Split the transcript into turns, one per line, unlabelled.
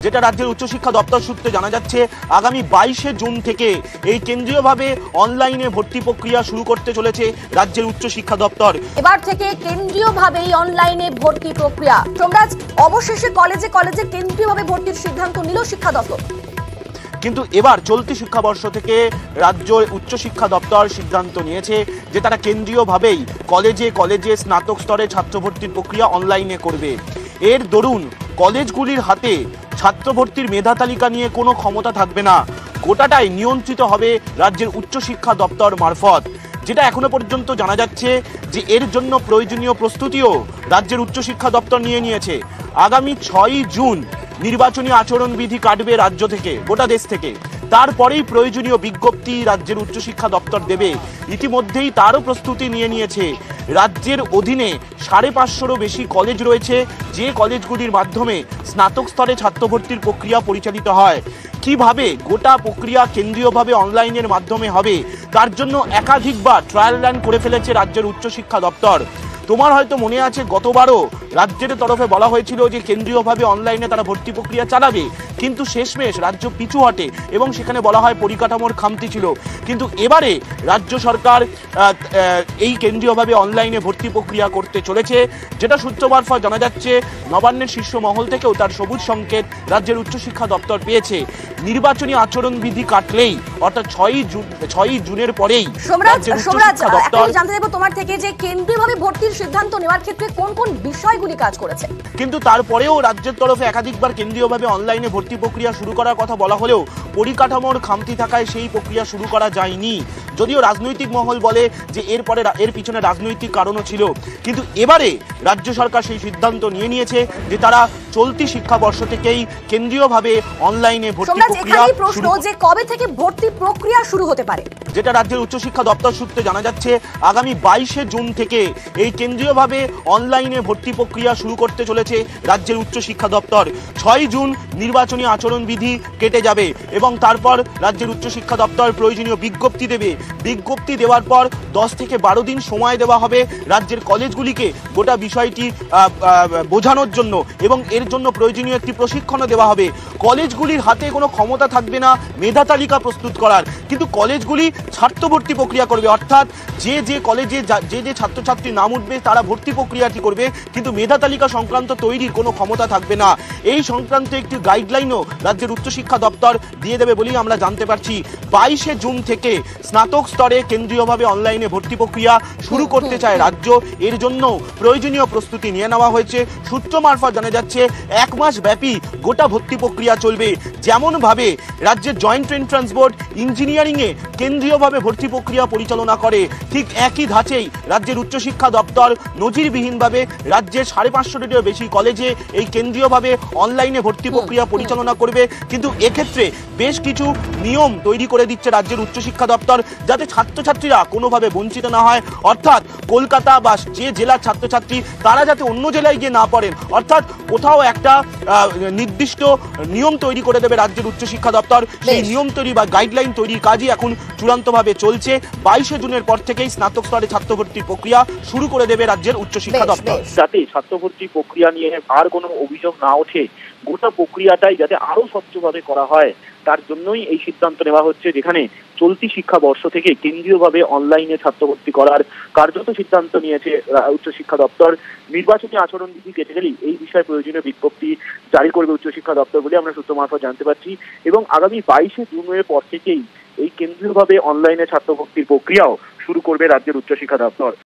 যেটা রাজ্যের উচ্চশিক্ষা দপ্তর সূত্রে জানা যাচ্ছে আগামী 22শে জুন থেকে এই কেন্দ্রীয়ভাবে অনলাইনে ভর্তি প্রক্রিয়া শুরু করতে চলেছে রাজ্যের উচ্চশিক্ষা দপ্তর।
এবার থেকে কেন্দ্রীয়ভাবেই অনলাইনে ভর্তি প্রক্রিয়া। সোমরাজ, অবশেষে কলেজে কলেজে কেন্দ্রীয়ভাবে ভর্তির সিদ্ধান্ত নিল শিক্ষা দপ্তর।
কিন্তু এবার চলতি শিক্ষাবর্ষ থেকে রাজ্য উচ্চশিক্ষা দপ্তর সিদ্ধান্ত নিয়েছে যে তারা কেন্দ্রীয়ভাবেই কলেজে কলেজে স্নাতক স্তরে ছাত্র ভর্তির প্রক্রিয়া অনলাইনে করবে। এর দরুন কলেজগুলির হাতে ছাত্র ভর্তির মেধা তালিকা নিয়ে কোনো ক্ষমতা থাকবে না, গোটাটাই নিয়ন্ত্রিত হবে রাজ্যের উচ্চশিক্ষা দপ্তর মারফত। যেটা এখনো পর্যন্ত জানা যাচ্ছে যে এর জন্য প্রয়োজনীয় প্রস্তুতিও রাজ্যের উচ্চশিক্ষা দপ্তর নিয়ে নিয়েছে। আগামী 6ই জুন নির্বাচনী আচরণবিধি কাটবে রাজ্য থেকে, গোটা দেশ থেকে। তারপরেই প্রয়োজনীয় বিজ্ঞপ্তি রাজ্যের উচ্চশিক্ষা দপ্তর দেবে। ইতিমধ্যেই তারও প্রস্তুতি নিয়ে নিয়েছে। রাজ্যের অধীনে 550-রও বেশি কলেজ রয়েছে, যে কলেজগুলির মাধ্যমে স্নাতক স্তরে ছাত্র ভর্তির প্রক্রিয়া পরিচালিত হয়। কিভাবে গোটা প্রক্রিয়া কেন্দ্রীয়ভাবে অনলাইনের মাধ্যমে হবে তার জন্য একাধিকবার ট্রায়াল রান করে ফেলেছে রাজ্যের উচ্চশিক্ষা দপ্তর। তোমার হয়তো মনে আছে গতবারও রাজ্যের তরফে বলা হয়েছিল যে কেন্দ্রীয়ভাবে অনলাইনে তারা ভর্তি প্রক্রিয়া চালাবে, কিন্তু শেষমেশ রাজ্য পিছু হটে এবং সেখানে বলা হয় পরিকাঠামোর খামতি ছিল। কিন্তু এবারে রাজ্য সরকার এই কেন্দ্রীয়ভাবে অনলাইনে ভর্তি প্রক্রিয়া করতে চলেছে, যেটা সূত্র মারফত জানা যাচ্ছে নবান্নের শীর্ষ মহল থেকেও তার সবুজ সংকেত রাজ্যের উচ্চশিক্ষা দপ্তর পেয়েছে। নির্বাচনী আচরণবিধি কাটলেই অর্থাৎ 6ই জুনের পরেই
জানতে দেব তোমার থেকে যে কেন্দ্রীয়ভাবে ভর্তির সিদ্ধান্ত নেওয়ার ক্ষেত্রে কোন কোন বিষয়গুলি কাজ করেছে।
কিন্তু তারপরেও রাজ্যের তরফে একাধিকবার কেন্দ্রীয়ভাবে অনলাইনে ভর্তি প্রক্রিয়া শুরু করার কথা বলা হলেও পরিকাঠামোর খামতি থাকায় সেই প্রক্রিয়া শুরু করা যায়নি। যদিও রাজনৈতিক মহল বলে যে এর পিছনে রাজনৈতিক কারণও ছিল, কিন্তু এবারে রাজ্য সরকার সেই সিদ্ধান্ত নিয়ে নিয়েছে যে তারা চলতি শিক্ষাবর্ষ থেকেই কেন্দ্রীয়ভাবে অনলাইনে ভর্তি প্রক্রিয়া
প্রশ্ন যে কবে থেকে ভর্তি প্রক্রিয়া শুরু হতে পারে।
যেটা রাজ্যের উচ্চশিক্ষা দপ্তর সূত্রে জানা যাচ্ছে আগামী 22শে জুন থেকে এই কেন্দ্রীয়ভাবে অনলাইনে ভর্তি প্রক্রিয়া শুরু করতে চলেছে রাজ্যের উচ্চশিক্ষা দপ্তর। 6ই জুন নির্বাচনী আচরণবিধি কেটে যাবে এবং তারপর রাজ্যের উচ্চশিক্ষা দপ্তর প্রয়োজনীয় বিজ্ঞপ্তি দেবে। বিজ্ঞপ্তি দেওয়ার পর 10 থেকে 12 দিন সময় দেওয়া হবে রাজ্যের কলেজগুলিকে গোটা বিষয়টি বোঝানোর জন্য এবং এর জন্য প্রয়োজনীয় একটি প্রশিক্ষণও দেওয়া হবে। কলেজগুলির হাতে কোনো ক্ষমতা থাকবে না মেধা তালিকা প্রস্তুত করার, কিন্তু কলেজগুলি ছাত্র ভর্তি প্রক্রিয়া করবে। অর্থাৎ যে কলেজে যে ছাত্রছাত্রী নাম উঠবে তারা ভর্তি প্রক্রিয়াটি করবে, কিন্তু মেধা তালিকা সংক্রান্ত তৈরির কোনো ক্ষমতা থাকবে না। এই সংক্রান্ত একটি গাইডলাইনও রাজ্যের উচ্চশিক্ষা দপ্তর দিয়ে দেবে বলেই আমরা জানতে পারছি। 22শে জুন থেকে স্নাতক স্তরে কেন্দ্রীয়ভাবে অনলাইনে ভর্তি প্রক্রিয়া শুরু করতে চায় রাজ্য। এর জন্য প্রয়োজনীয় প্রস্তুতি নিয়ে নেওয়া হয়েছে। সূত্র মারফত জানা যাচ্ছে 1 মাস ব্যাপী গোটা ভর্তি প্রক্রিয়া চলবে। যেমনভাবে রাজ্যের জয়েন্ট এন্ট্রান্স বোর্ড ইঞ্জিনিয়ারিংয়ে কেন্দ্রীয়ভাবে ভর্তি প্রক্রিয়া পরিচালনা করে, ঠিক একই ধাঁচেই রাজ্যের উচ্চশিক্ষা দপ্তর নজিরবিহীনভাবে রাজ্যের 550-টিরও বেশি কলেজে এই কেন্দ্রীয়ভাবে অনলাইনে ভর্তি প্রক্রিয়া পরিচালনা করবে। কিন্তু এক্ষেত্রে বেশ কিছু নিয়ম তৈরি করে দিচ্ছে রাজ্যের উচ্চশিক্ষা দপ্তর, যাতে ছাত্রছাত্রীরা কোনোভাবে বঞ্চিত না হয়। অর্থাৎ কলকাতা বা যে জেলার ছাত্রছাত্রী তারা যাতে অন্য জেলায় গিয়ে না পড়েন, অর্থাৎ কোথাও একটা নির্দিষ্ট নিয়ম তৈরি করে দেবে রাজ্যের উচ্চশিক্ষা দপ্তর। সেই নিয়ম তৈরি বা গাইডলাইন তৈরির কাজই এখন চূড়ান্তভাবে চলছে। 22শে জুনের পর থেকেই স্নাতক স্তরে ছাত্র ভর্তির প্রক্রিয়া শুরু করে দেবে রাজ্যের উচ্চশিক্ষা দপ্তর।
যাতে ছাত্র ভর্তি প্রক্রিয়া নিয়ে আর কোনো অভিযোগ না ওঠে, গোটা প্রক্রিয়াটাই যাতে আরো স্বচ্ছভাবে করা হয়, তার জন্যই এই সিদ্ধান্ত নেওয়া হচ্ছে, যেখানে চলতি শিক্ষাবর্ষ থেকে কেন্দ্রীয়ভাবে অনলাইনে ছাত্র ভর্তি করার কার্যত সিদ্ধান্ত নিয়েছে উচ্চশিক্ষা দপ্তর। নির্বাচনী আচরণবিধি কেটে গেলেই এই বিষয়ে প্রয়োজনীয় বিজ্ঞপ্তি জারি করবে উচ্চশিক্ষা দপ্তর বলে আমরা সূত্র মারফত জানতে পারছি। এবং আগামী 22শে জুনের পর থেকেই এই কেন্দ্রীয়ভাবে অনলাইনে ছাত্র ভর্তির প্রক্রিয়াও শুরু করবে রাজ্যের উচ্চশিক্ষা দপ্তর।